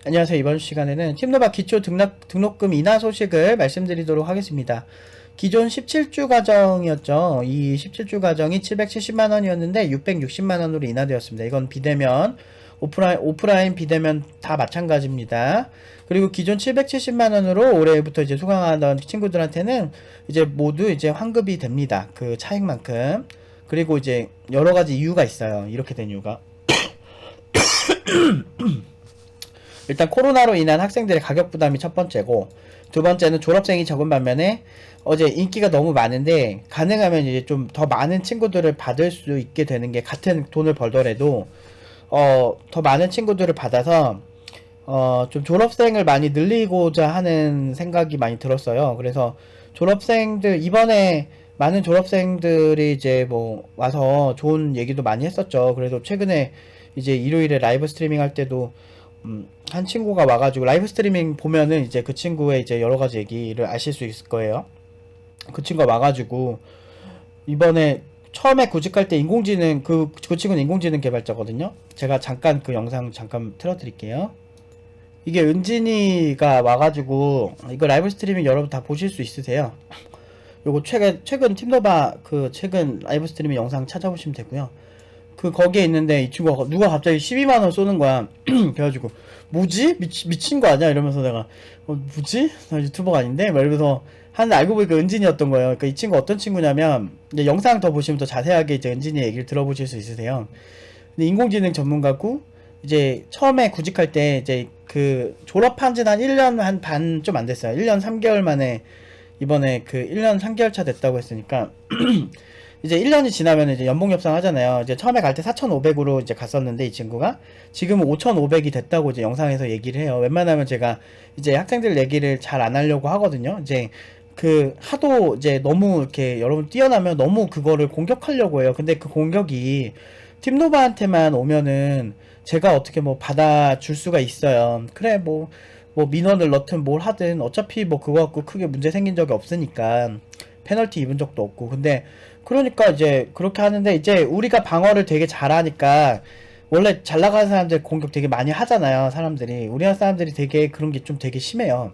안녕하세요. 이번 시간에는 팀노바 기초 등록금 인하 소식을 말씀드리도록 하겠습니다. 기존 17주 과정이었죠. 이 17주 과정이 770만원이었는데 660만원으로 인하되었습니다. 이건 비대면, 오프라인 비대면 다 마찬가지입니다. 그리고 기존 770만원으로 올해부터 이제 수강하던 친구들한테는 이제 모두 이제 환급이 됩니다. 그 차익만큼. 그리고 이제 여러가지 이유가 있어요. 이렇게 된 이유가. 일단 코로나로 인한 학생들의 가격 부담이 첫 번째고, 두 번째는 졸업생이 적은 반면에 어제 인기가 너무 많은데 가능하면 이제 좀 더 많은 친구들을 받을 수 있게 되는 게, 같은 돈을 벌더라도 더 많은 친구들을 받아서 좀 졸업생을 많이 늘리고자 하는 생각이 많이 들었어요. 그래서 졸업생들, 이번에 많은 졸업생들이 이제 뭐 와서 좋은 얘기도 많이 했었죠. 그래서 최근에 이제 일요일에 라이브 스트리밍 할 때도 한 친구가 와가지고, 라이브 스트리밍 보면은 이제 그 친구의 이제 여러 가지 얘기를 아실 수 있을 거예요. 그 친구가 와가지고 이번에 처음에 구직할 때 인공지능, 그 친구는 인공지능 개발자거든요. 제가 잠깐 그 영상 잠깐 틀어드릴게요. 이게 은진이가 와가지고, 이거 라이브 스트리밍 여러분 다 보실 수 있으세요. 요거 최근 팀더바 그 최근 라이브 스트리밍 영상 찾아보시면 되고요. 그 거기에 있는데 이 친구가, 누가 갑자기 12만원 쏘는 거야. 그래가지고 뭐지? 미친 거 아니야? 이러면서 내가 뭐지? 나 유튜버가 아닌데? 막 이러면서 하는데, 알고 보니까 은진이었던 거예요. 그러니까 이 친구 어떤 친구냐면, 이제 영상 더 보시면 더 자세하게 이제 은진이 얘기를 들어보실 수 있으세요. 근데 인공지능 전문가고, 이제 처음에 구직할 때 이제 그 졸업한 지는 한 1년 한 반 좀 안 됐어요. 1년 3개월 만에 이번에 그 1년 3개월 차 됐다고 했으니까 이제 1년이 지나면 이제 연봉 협상 하잖아요. 이제 처음에 갈 때 4,500으로 이제 갔었는데, 이 친구가 지금은 5,500이 됐다고 이제 영상에서 얘기를 해요. 웬만하면 제가 이제 학생들 얘기를 잘 안 하려고 하거든요. 이제 그 하도 이제 너무 이렇게 여러분 뛰어나면 너무 그거를 공격하려고 해요. 근데 그 공격이 팀노바한테만 오면은 제가 어떻게 뭐 받아줄 수가 있어요. 그래 뭐 민원을 넣든 뭘 하든 어차피 뭐 그거 갖고 크게 문제 생긴 적이 없으니까, 페널티 입은 적도 없고. 근데 그러니까 이제 그렇게 하는데, 이제 우리가 방어를 되게 잘하니까, 원래 잘 나가는 사람들 공격 되게 많이 하잖아요. 사람들이, 우리나라 사람들이 되게 그런 게 좀 되게 심해요.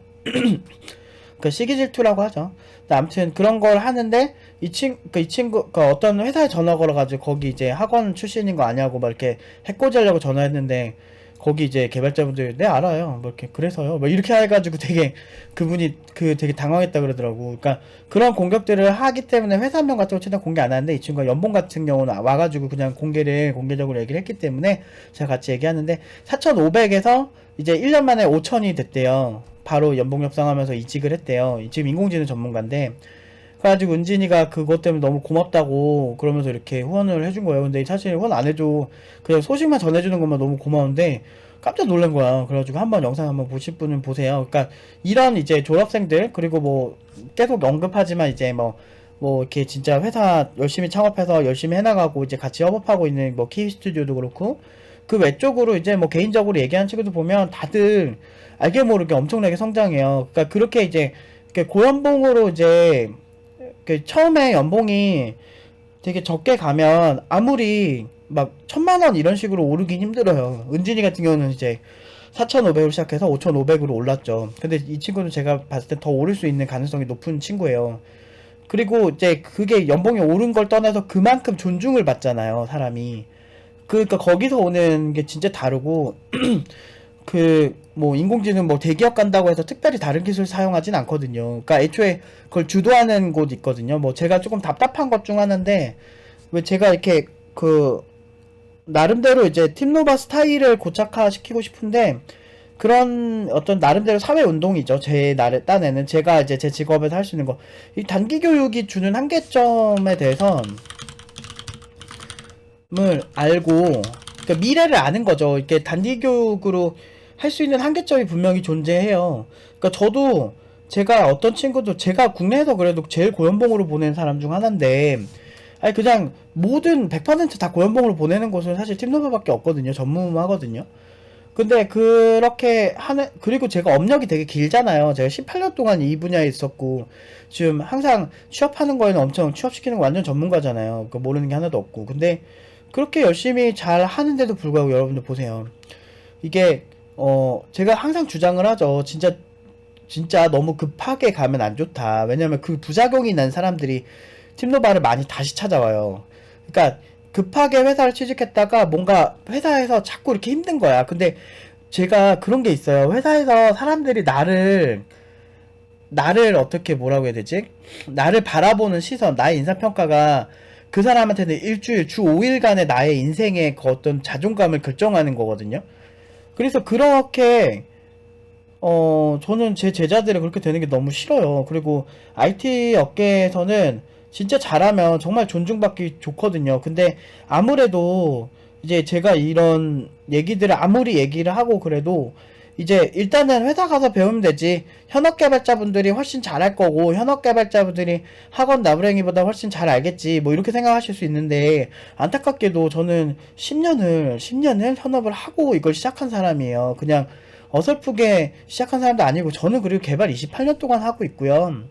그 시기 질투라고 하죠. 근데 아무튼 그런 걸 하는데, 이 친구, 그 어떤 회사에 전화 걸어가지고 거기 이제 학원 출신인 거 아니냐고 막 이렇게 해코지하려고 전화했는데, 거기 이제 개발자분들이 네 알아요 뭐 이렇게, 그래서요 뭐 이렇게 해가지고 되게, 그분이 되게 당황했다 그러더라고. 그러니까 그런 공격들을 하기 때문에 회사 한 명 같은 거 최대한 공개 안 하는데, 이 친구가 연봉 같은 경우는 와가지고 그냥 공개적으로 얘기를 했기 때문에 제가 같이 얘기하는데, 4,500에서 이제 1년 만에 5,000이 됐대요. 바로 연봉 협상하면서 이직을 했대요. 지금 인공지능 전문가인데. 그래가지고 은진이가 그것 때문에 너무 고맙다고 그러면서 이렇게 후원을 해준 거예요. 근데 사실 후원 안 해줘, 그냥 소식만 전해주는 것만 너무 고마운데 깜짝 놀란 거야. 그래가지고 한번 영상 한번 보실 분은 보세요. 그러니까 이런 이제 졸업생들, 그리고 뭐 계속 언급하지만 이제 뭐 이렇게 진짜 회사 열심히 창업해서 열심히 해나가고 이제 같이 협업하고 있는 뭐 K 스튜디오도 그렇고, 그 외적으로 이제 뭐 개인적으로 얘기하는 친구들 보면 다들 알게 모르게 엄청나게 성장해요. 그러니까 그렇게 이제 고연봉으로 이제 처음에 연봉이 되게 적게 가면 아무리 막 1,000만원 이런 식으로 오르긴 힘들어요. 은진이 같은 경우는 이제 4,500으로 시작해서 5,500으로 올랐죠. 근데 이 친구는 제가 봤을 때 더 오를 수 있는 가능성이 높은 친구예요. 그리고 이제 그게 연봉이 오른 걸 떠나서 그만큼 존중을 받잖아요, 사람이. 그러니까 거기서 오는 게 진짜 다르고, 뭐 인공지능 뭐 대기업 간다고 해서 특별히 다른 기술 사용하진 않거든요. 그러니까 애초에 그걸 주도하는 곳 있거든요. 뭐 제가 조금 답답한 것 중 하나인데, 왜 제가 이렇게 나름대로 이제 팀노바 스타일을 고착화 시키고 싶은데, 그런 어떤 나름대로 사회 운동이죠. 제 딴에는 제가 이제 제 직업에서 할 수 있는 거, 이 단기 교육이 주는 한계점에 대해서 을 알고, 그러니까 미래를 아는 거죠. 이렇게 단기 교육으로 할 수 있는 한계점이 분명히 존재해요. 그러니까 저도, 제가 어떤 친구도, 제가 국내에서 그래도 제일 고연봉으로 보낸 사람 중 하나인데, 아니 그냥 모든 100%다 고연봉으로 보내는 곳은 사실 팀노바밖에 없거든요. 전무후무하거든요. 근데 그렇게 하는, 그리고 제가 업력이 되게 길잖아요. 제가 18년 동안 이 분야에 있었고, 지금 항상 취업하는 거에는 엄청, 취업시키는 거 완전 전문가잖아요. 그 모르는 게 하나도 없고. 근데 그렇게 열심히 잘 하는데도 불구하고 여러분들 보세요. 이게 제가 항상 주장을 하죠. 진짜 너무 급하게 가면 안 좋다. 왜냐면 그 부작용이 난 사람들이 팀노바를 많이 다시 찾아와요. 그러니까 급하게 회사를 취직했다가 뭔가 회사에서 자꾸 이렇게 힘든 거야. 근데 제가 그런 게 있어요. 회사에서 사람들이 나를 어떻게 뭐라고 해야 되지? 나를 바라보는 시선, 나의 인사평가가 그 사람한테는 일주일, 주 5일간의 나의 인생의 그 어떤 자존감을 결정하는 거거든요. 그래서 그렇게 저는 제 제자들이 그렇게 되는 게 너무 싫어요. 그리고 IT 업계에서는 진짜 잘하면 정말 존중받기 좋거든요. 근데 아무래도 이제 제가 이런 얘기들을 아무리 얘기를 하고 그래도 이제 일단은 회사 가서 배우면 되지. 현업 개발자분들이 훨씬 잘할 거고 현업 개발자분들이 학원 나부랭이보다 훨씬 잘 알겠지. 뭐 이렇게 생각하실 수 있는데 안타깝게도 저는 10년을 현업을 하고 이걸 시작한 사람이에요. 그냥 어설프게 시작한 사람도 아니고 저는 그리고 개발 28년 동안 하고 있고요.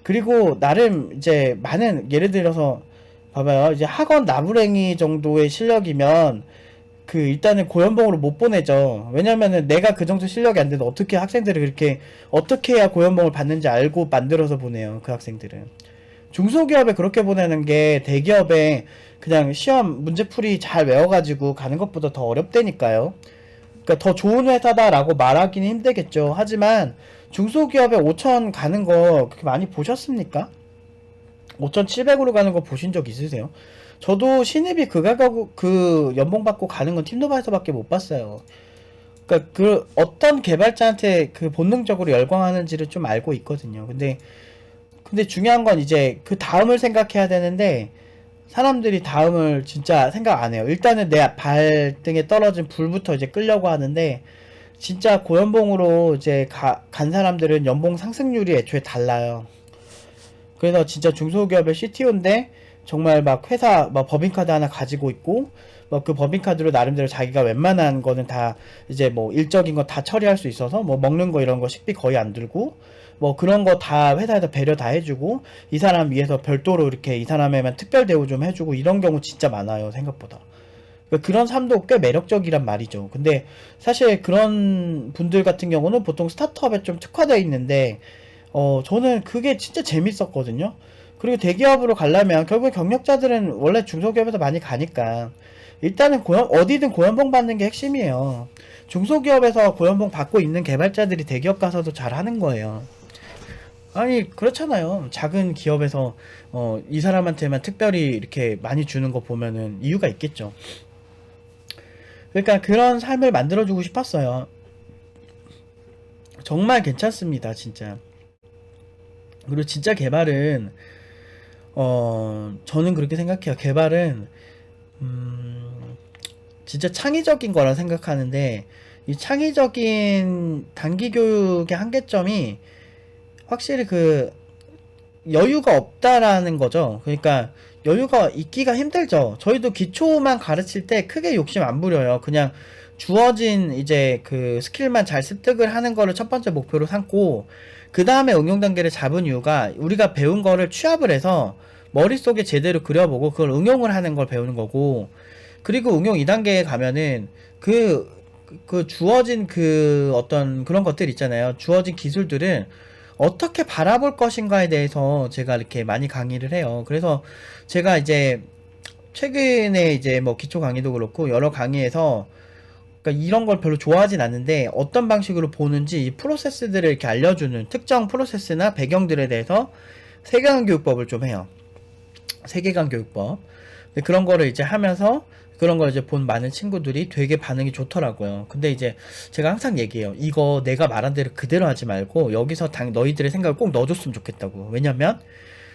그리고 나름 이제 많은 예를 들어서 봐봐요. 이제 학원 나부랭이 정도의 실력이면 그 일단은 고연봉으로 못 보내죠. 왜냐면은 내가 그 정도 실력이 안 돼도 어떻게 학생들을 그렇게 어떻게 해야 고연봉을 받는지 알고 만들어서 보내요. 그 학생들은. 중소기업에 그렇게 보내는 게 대기업에 그냥 시험 문제풀이 잘 외워가지고 가는 것보다 더 어렵다니까요. 그러니까 더 좋은 회사다라고 말하기는 힘들겠죠. 하지만 중소기업에 5천 가는 거 그렇게 많이 보셨습니까? 5,700으로 가는 거 보신 적 있으세요? 저도 신입이 그 가격, 그 연봉 받고 가는 건 팀노바에서밖에 못 봤어요. 그러니까 그 어떤 개발자한테 그 본능적으로 열광하는지를 좀 알고 있거든요. 근데 중요한 건 이제 그 다음을 생각해야 되는데 사람들이 다음을 진짜 생각 안 해요. 일단은 내 발등에 떨어진 불부터 이제 끌려고 하는데 진짜 고연봉으로 이제 간 사람들은 연봉 상승률이 애초에 달라요. 그래서 진짜 중소기업의 CTO인데 정말 막 회사 막 법인카드 하나 가지고 있고 뭐 그 법인카드로 나름대로 자기가 웬만한 거는 다 이제 뭐 일적인 거 다 처리할 수 있어서 뭐 먹는 거 이런 거 식비 거의 안 들고 뭐 그런 거 다 회사에서 배려 다 해주고 이 사람 위해서 별도로 이렇게 이 사람에만 특별 대우 좀 해주고 이런 경우 진짜 많아요 생각보다. 그러니까 그런 삶도 꽤 매력적이란 말이죠. 근데 사실 그런 분들 같은 경우는 보통 스타트업에 좀 특화되어 있는데 저는 그게 진짜 재밌었거든요. 그리고 대기업으로 가려면 결국 경력자들은 원래 중소기업에서 많이 가니까 일단은 어디든 고연봉 받는 게 핵심이에요. 중소기업에서 고연봉 받고 있는 개발자들이 대기업 가서도 잘 하는 거예요. 아니 그렇잖아요. 작은 기업에서 이 사람한테만 특별히 이렇게 많이 주는 거 보면은 이유가 있겠죠. 그러니까 그런 삶을 만들어주고 싶었어요. 정말 괜찮습니다, 진짜. 그리고 진짜 개발은 저는 그렇게 생각해요. 개발은 진짜 창의적인 거라 생각하는데 이 창의적인 단기 교육의 한계점이 확실히 그 여유가 없다라는 거죠. 그러니까 여유가 있기가 힘들죠. 저희도 기초만 가르칠 때 크게 욕심 안 부려요. 그냥 주어진 이제 그 스킬만 잘 습득을 하는 거를 첫 번째 목표로 삼고 그 다음에 응용 단계를 잡은 이유가 우리가 배운 거를 취합을 해서 머릿속에 제대로 그려보고 그걸 응용을 하는 걸 배우는 거고 그리고 응용 2단계에 가면은 그 주어진 그 어떤 그런 것들 있잖아요. 주어진 기술들은 어떻게 바라볼 것인가에 대해서 제가 이렇게 많이 강의를 해요. 그래서 제가 이제 최근에 이제 뭐 기초 강의도 그렇고 여러 강의에서 그러니까 이런 걸 별로 좋아하진 않는데 어떤 방식으로 보는지 이 프로세스들을 이렇게 알려주는 특정 프로세스나 배경들에 대해서 세계관 교육법을 좀 해요. 세계관 교육법. 근데 그런 거를 이제 하면서 그런 걸 이제 본 많은 친구들이 되게 반응이 좋더라고요. 근데 이제 제가 항상 얘기해요. 이거 내가 말한 대로 그대로 하지 말고 여기서 너희들의 생각을 꼭 넣어줬으면 좋겠다고. 왜냐면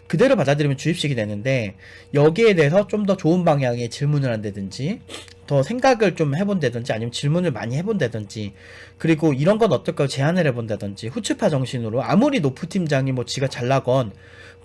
그대로 받아들이면 주입식이 되는데 여기에 대해서 좀 더 좋은 방향의 질문을 한다든지 더 생각을 좀 해본다든지 아니면 질문을 많이 해본다든지 그리고 이런 건 어떨까 제안을 해본다든지 후추파 정신으로 아무리 노프 팀장이 뭐 지가 잘나건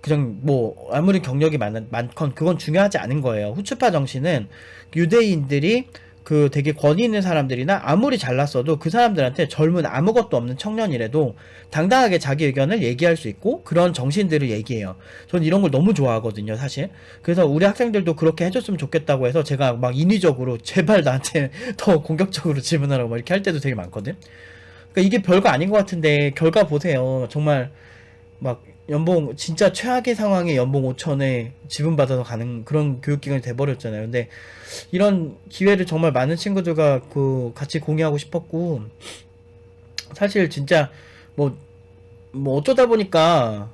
그냥 뭐 아무리 경력이 많건 그건 중요하지 않은 거예요. 후추파 정신은 유대인들이 그 되게 권위 있는 사람들이나 아무리 잘났어도 그 사람들한테 젊은 아무것도 없는 청년이라도 당당하게 자기 의견을 얘기할 수 있고 그런 정신들을 얘기해요. 전 이런 걸 너무 좋아하거든요, 사실. 그래서 우리 학생들도 그렇게 해줬으면 좋겠다고 해서 제가 막 인위적으로 제발 나한테 더 공격적으로 질문하라고 막 이렇게 할 때도 되게 많거든. 그러니까 이게 별거 아닌 것 같은데 결과 보세요. 정말 막 연봉 진짜 최악의 상황에 연봉 5천에 지분받아서 가는 그런 교육기관이 돼버렸잖아요. 근데 이런 기회를 정말 많은 친구들과 그 같이 공유하고 싶었고 사실 진짜 뭐 어쩌다 보니까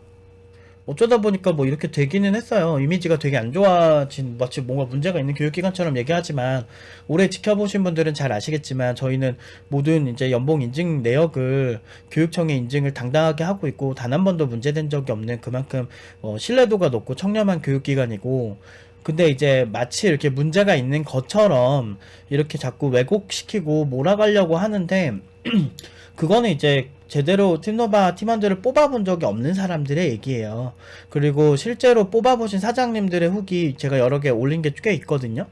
뭐 이렇게 되기는 했어요. 이미지가 되게 안 좋아진, 마치 뭔가 문제가 있는 교육기관처럼 얘기하지만, 오래 지켜보신 분들은 잘 아시겠지만, 저희는 모든 이제 연봉 인증 내역을 교육청의 인증을 당당하게 하고 있고, 단 한 번도 문제된 적이 없는 그만큼, 신뢰도가 높고 청렴한 교육기관이고, 근데 이제 마치 이렇게 문제가 있는 것처럼 이렇게 자꾸 왜곡시키고 몰아가려고 하는데, 그거는 이제 제대로 팀노바 팀원들을 뽑아본 적이 없는 사람들의 얘기예요. 그리고 실제로 뽑아보신 사장님들의 후기 제가 여러 개 올린 게 꽤 있거든요.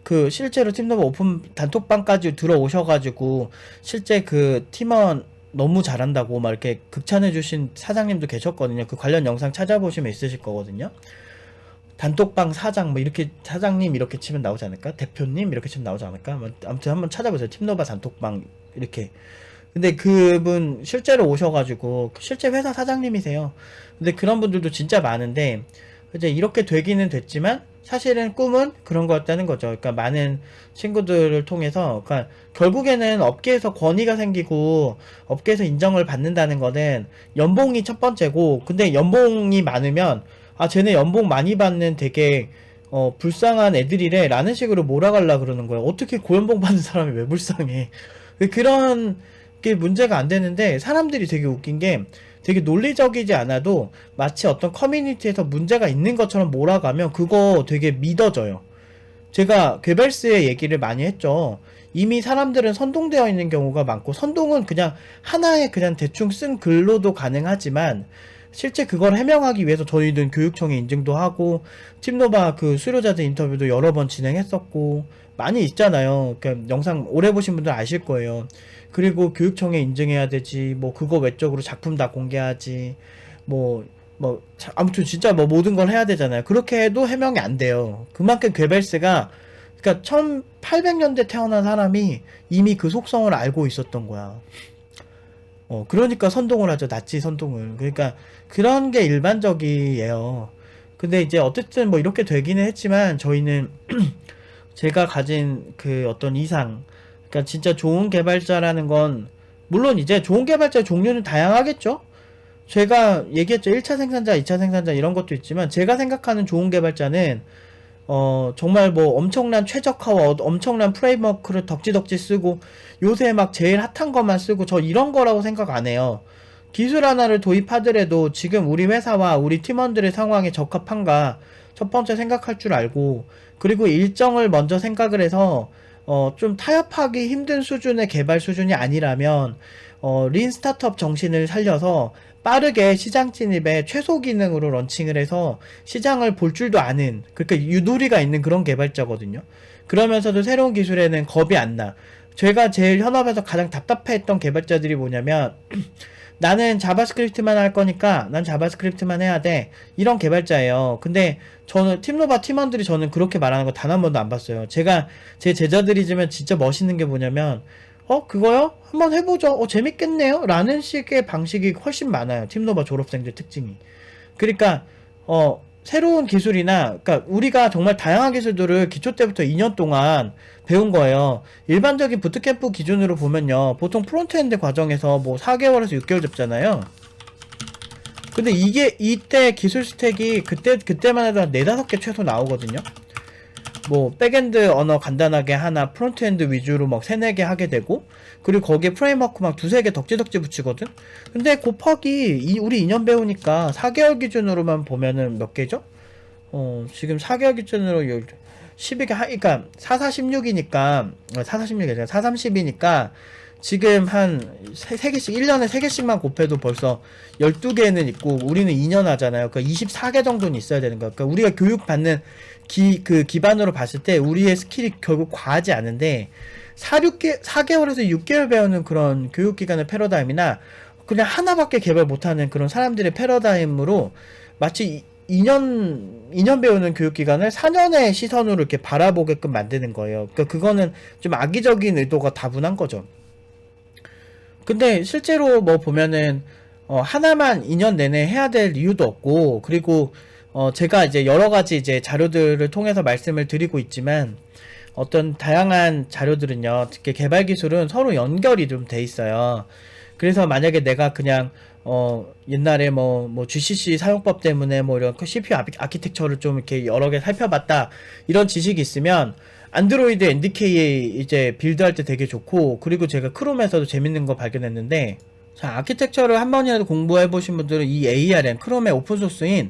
그 실제로 팀노바 오픈 단톡방까지 들어오셔가지고 실제 그 팀원 너무 잘한다고 막 이렇게 극찬해주신 사장님도 계셨거든요. 그 관련 영상 찾아보시면 있으실 거거든요. 단톡방 사장 뭐 이렇게 사장님 이렇게 치면 나오지 않을까? 대표님 이렇게 치면 나오지 않을까? 아무튼 한번 찾아보세요. 팀노바 단톡방 이렇게. 근데 그분 실제로 오셔가지고 실제 회사 사장님이세요. 근데 그런 분들도 진짜 많은데 이제 이렇게 되기는 됐지만 사실은 꿈은 그런 거였다는 거죠. 그러니까 많은 친구들을 통해서 그러니까 결국에는 업계에서 권위가 생기고 업계에서 인정을 받는다는 거는 연봉이 첫 번째고 근데 연봉이 많으면 아 쟤네 연봉 많이 받는 되게 불쌍한 애들이래 라는 식으로 몰아가려 그러는 거예요. 어떻게 고연봉 받는 사람이 왜 불쌍해. 그런 게 문제가 안 되는데 사람들이 되게 웃긴 게 되게 논리적이지 않아도 마치 어떤 커뮤니티에서 문제가 있는 것처럼 몰아가면 그거 되게 믿어져요. 제가 괴벨스의 얘기를 많이 했죠. 이미 사람들은 선동되어 있는 경우가 많고 선동은 그냥 하나의 그냥 대충 쓴 글로도 가능하지만 실제 그걸 해명하기 위해서 저희는 교육청에 인증도 하고 팀노바 그 수료자들 인터뷰도 여러 번 진행했었고 많이 있잖아요. 그러니까 영상 오래 보신 분들 아실 거예요. 그리고 교육청에 인증해야 되지 뭐 그거 외적으로 작품 다 공개하지 아무튼 진짜 뭐 모든 걸 해야 되잖아요. 그렇게 해도 해명이 안 돼요. 그만큼 괴벨스가 그러니까 1800년대 태어난 사람이 이미 그 속성을 알고 있었던 거야. 그러니까 선동을 하죠. 나치 선동을. 그러니까 그런 게 일반적이에요. 근데 이제 어쨌든 뭐 이렇게 되기는 했지만 저희는 제가 가진 그 어떤 이상, 그러니까 진짜 좋은 개발자라는 건 물론 이제 좋은 개발자의 종류는 다양하겠죠. 제가 얘기했죠. 1차 생산자, 2차 생산자 이런 것도 있지만 제가 생각하는 좋은 개발자는 정말 뭐 엄청난 최적화와 엄청난 프레임워크를 덕지덕지 쓰고 요새 막 제일 핫한 것만 쓰고 저 이런 거라고 생각 안 해요. 기술 하나를 도입하더라도 지금 우리 회사와 우리 팀원들의 상황에 적합한가 첫 번째 생각할 줄 알고 그리고 일정을 먼저 생각을 해서 좀 타협하기 힘든 수준의 개발 수준이 아니라면 린 스타트업 정신을 살려서 빠르게 시장 진입에 최소 기능으로 런칭을 해서 시장을 볼 줄도 아는 그러니까 유도리가 있는 그런 개발자거든요. 그러면서도 새로운 기술에는 겁이 안 나. 제가 제일 현업에서 가장 답답해했던 개발자들이 뭐냐면 나는 자바스크립트만 할 거니까 난 자바스크립트만 해야 돼. 이런 개발자예요. 근데 저는 팀노바 팀원들이 저는 그렇게 말하는 거 단 한 번도 안 봤어요. 제가 제 제자들이지만 진짜 멋있는 게 뭐냐면 그거요? 한번 해보죠. 재밌겠네요. 라는 식의 방식이 훨씬 많아요. 팀노바 졸업생들 특징이. 그러니까 새로운 기술이나 그러니까 우리가 정말 다양한 기술들을 기초 때부터 2년 동안 배운 거예요. 일반적인 부트캠프 기준으로 보면요. 보통 프론트엔드 과정에서 뭐 4개월에서 6개월 잡잖아요. 근데 이때 기술 스택이 그때만 해도 한 4-5개 최소 나오거든요. 뭐 백엔드 언어 간단하게 하나 프론트엔드 위주로 막 3-4개 하게 되고 그리고 거기에 프레임워크 막 2-3개 덕지덕지 붙이거든. 근데 곱하기 우리 2년 배우니까 4개월 기준으로만 보면은 몇 개죠? 지금 4개월 기준으로 12개 그러니까 4, 4, 16이니까 4, 4, 16이 아니라 4, 30이니까 지금 한 3개씩 1년에 3개씩만 곱해도 벌써 12개는 있고 우리는 2년 하잖아요. 그러니까 24개 정도는 있어야 되는 거야. 그러니까 우리가 교육받는 그 기반으로 봤을 때 우리의 스킬이 결국 과하지 않은데 4개월에서 6개월 배우는 그런 교육기관의 패러다임이나 그냥 하나밖에 개발 못하는 그런 사람들의 패러다임으로 마치 2년 배우는 교육기관을 4년의 시선으로 이렇게 바라보게끔 만드는 거예요. 그러니까 그거는 좀 악의적인 의도가 다분한 거죠. 근데 실제로 뭐 보면은 하나만 2년 내내 해야 될 이유도 없고, 그리고 제가 이제 여러 가지 이제 자료들을 통해서 말씀을 드리고 있지만 어떤 다양한 자료들은요, 특히 개발 기술은 서로 연결이 좀 돼 있어요. 그래서 만약에 내가 그냥 옛날에 뭐 GCC 사용법 때문에 뭐 이런 CPU 아키텍처를 좀 이렇게 여러 개 살펴봤다 이런 지식이 있으면 안드로이드 NDK 이제 빌드할 때 되게 좋고, 그리고 제가 크롬에서도 재밌는 거 발견했는데, 자, 아키텍처를 한 번이라도 공부해 보신 분들은 이 ARM, 크롬의 오픈소스인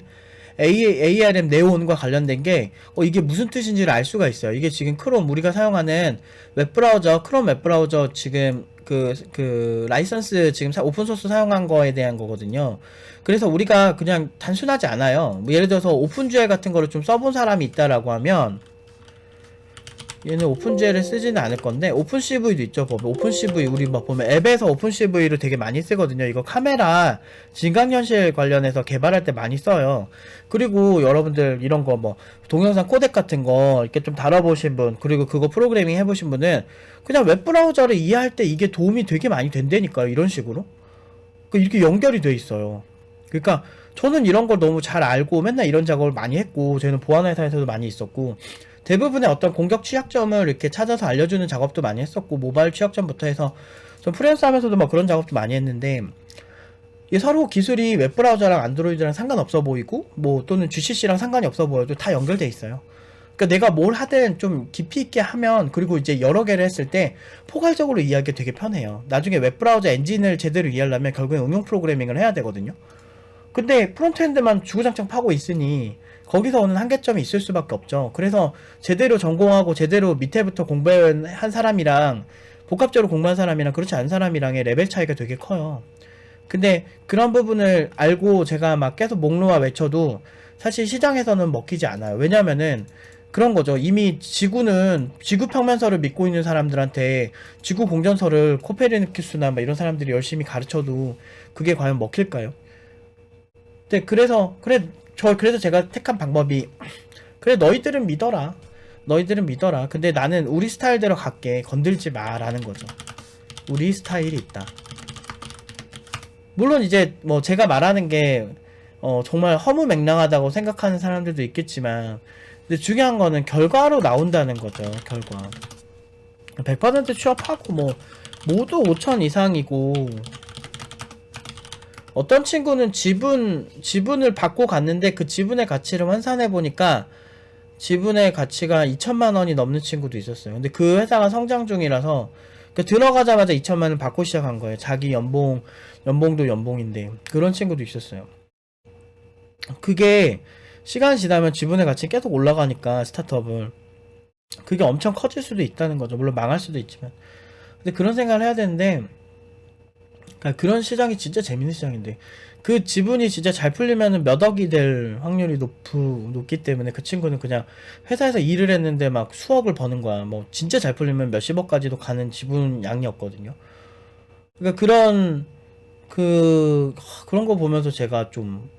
ARM 네온과 관련된 게 이게 무슨 뜻인지를 알 수가 있어요. 이게 지금 크롬 우리가 사용하는 웹브라우저, 크롬 웹브라우저 지금 그 라이선스 지금 오픈소스 사용한 거에 대한 거거든요. 그래서 우리가 그냥 단순하지 않아요. 뭐 예를 들어서 오픈GL 같은 거를 좀 써본 사람이 있다라고 하면, 얘는 오픈GL을 쓰지는 않을 건데 오픈CV도 있죠. 보면 오픈CV 우리 막 보면 앱에서 오픈CV를 되게 많이 쓰거든요. 이거 카메라 증강현실 관련해서 개발할 때 많이 써요. 그리고 여러분들 이런 거 뭐 동영상 코덱 같은 거 이렇게 좀 다뤄보신 분, 그리고 그거 프로그래밍 해보신 분은 그냥 웹브라우저를 이해할 때 이게 도움이 되게 많이 된다니까요. 이런 식으로 이렇게 연결이 돼 있어요. 그러니까 저는 이런 걸 너무 잘 알고 맨날 이런 작업을 많이 했고, 저는 보안회사에서도 많이 있었고, 대부분의 어떤 공격 취약점을 이렇게 찾아서 알려주는 작업도 많이 했었고, 모바일 취약점부터 해서 전 프리랜서 하면서도 막 그런 작업도 많이 했는데, 이게 서로 기술이 웹브라우저랑 안드로이드랑 상관없어 보이고 뭐 또는 GCC랑 상관이 없어 보여도 다 연결돼 있어요. 그러니까 내가 뭘 하든 좀 깊이 있게 하면, 그리고 이제 여러 개를 했을 때 포괄적으로 이해하기 되게 편해요. 나중에 웹브라우저 엔진을 제대로 이해하려면 결국엔 응용 프로그래밍을 해야 되거든요. 근데 프론트엔드만 주구장창 파고 있으니 거기서 오는 한계점이 있을 수밖에 없죠. 그래서 제대로 전공하고 제대로 밑에부터 공부한 사람이랑 복합적으로 공부한 사람이랑 그렇지 않은 사람이랑의 레벨 차이가 되게 커요. 근데 그런 부분을 알고 제가 막 계속 목놓아 외쳐도 사실 시장에서는 먹히지 않아요. 왜냐면은 그런 거죠. 이미 지구는 지구 평면설을 믿고 있는 사람들한테 지구 공전설을 코페르니쿠스나 막 이런 사람들이 열심히 가르쳐도 그게 과연 먹힐까요? 네, 그래서 제가 택한 방법이, 그래, 너희들은 믿어라. 너희들은 믿어라. 근데 나는 우리 스타일대로 갈게. 건들지 마. 라는 거죠. 우리 스타일이 있다. 물론 이제 뭐 제가 말하는 게, 정말 허무맹랑하다고 생각하는 사람들도 있겠지만, 근데 중요한 거는 결과로 나온다는 거죠. 결과. 100% 취업하고 뭐, 모두 5천 이상이고, 어떤 친구는 지분을 받고 갔는데 그 지분의 가치를 환산해보니까 지분의 가치가 2천만 원이 넘는 친구도 있었어요. 근데 그 회사가 성장 중이라서 들어가자마자 2천만 원을 받고 시작한 거예요. 자기 연봉도 연봉인데. 그런 친구도 있었어요. 그게 시간이 지나면 지분의 가치가 계속 올라가니까 스타트업을, 그게 엄청 커질 수도 있다는 거죠. 물론 망할 수도 있지만. 근데 그런 생각을 해야 되는데, 그러니까 그런 시장이 진짜 재밌는 시장인데, 그 지분이 진짜 잘 풀리면은 몇 억이 될 확률이 높기 때문에 그 친구는 그냥 회사에서 일을 했는데 막 수억을 버는 거야. 뭐 진짜 잘 풀리면 몇십억까지도 가는 지분 양이었거든요. 그러니까 그런 거 보면서 제가 좀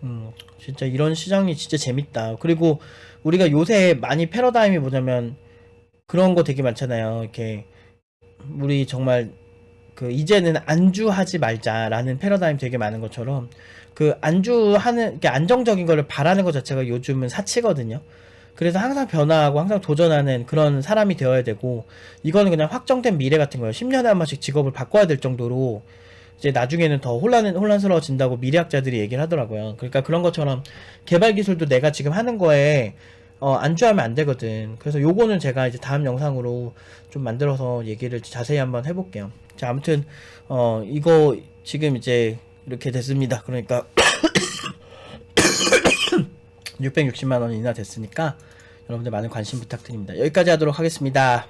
진짜 이런 시장이 진짜 재밌다. 그리고 우리가 요새 많이 패러다임이 뭐냐면 그런 거 되게 많잖아요. 이렇게 우리 정말 이제는 안주하지 말자라는 패러다임 되게 많은 것처럼, 안주하는 이렇게 안정적인 거를 바라는 것 자체가 요즘은 사치거든요. 그래서 항상 변화하고 항상 도전하는 그런 사람이 되어야 되고, 이거는 그냥 확정된 미래 같은 거예요. 10년에 한 번씩 직업을 바꿔야 될 정도로 이제 나중에는 더 혼란스러워진다고 미래학자들이 얘기를 하더라고요. 그러니까 그런 것처럼 개발 기술도 내가 지금 하는 거에 안주하면 안 되거든. 그래서 요거는 제가 이제 다음 영상으로 좀 만들어서 얘기를 자세히 한번 해볼게요. 자, 아무튼 이거 지금 이제 이렇게 됐습니다. 그러니까 660만 원이나 됐으니까 여러분들 많은 관심 부탁드립니다. 여기까지 하도록 하겠습니다.